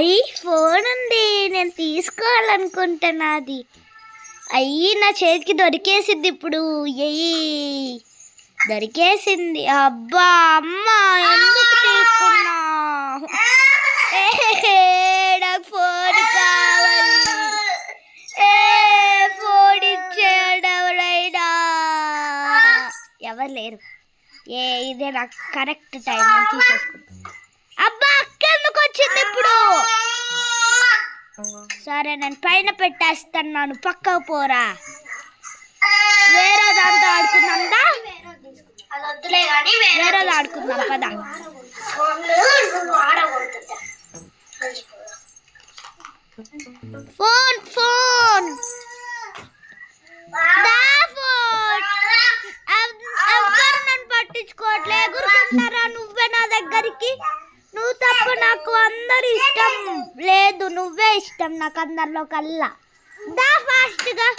అయ్యి ఫోన్ ఉంది, నేను తీసుకోవాలనుకుంటున్నాది. అయ్యి నా చేతికి దొరికేసింది ఇప్పుడు. దొరికేసింది. అబ్బా అమ్మ ఎందుకు తీసుకున్నా? నాకు ఫోన్ కావాలి. ఫోన్ ఇచ్చేయండి ఎవరైనా. ఎవరు లేరు. ఇదే నాకు కరెక్ట్ టైం అని తీసేసుకుంటా. అబ్బా అక్క ఎందుకు వచ్చింది ఇప్పుడు? సరే నేను పైన పెట్టేస్తున్నాను, పక్కకు పోరా. వేరే దాంతో ఆడుకుందా, వేరేది ఆడుకుందాం పదా. ఫోన్ ఫోన్ ఎవ్వరు నన్ను పట్టించుకోవట్లే. ఎగురుకుంటారా నువ్వే నా దగ్గరికి? నువ్వు తప్ప నాకు అందరు ఇష్టం లేదు, నువ్వే ఇష్టం నాకు అందరిలో కల్లా. దా ఫాస్ట్గా.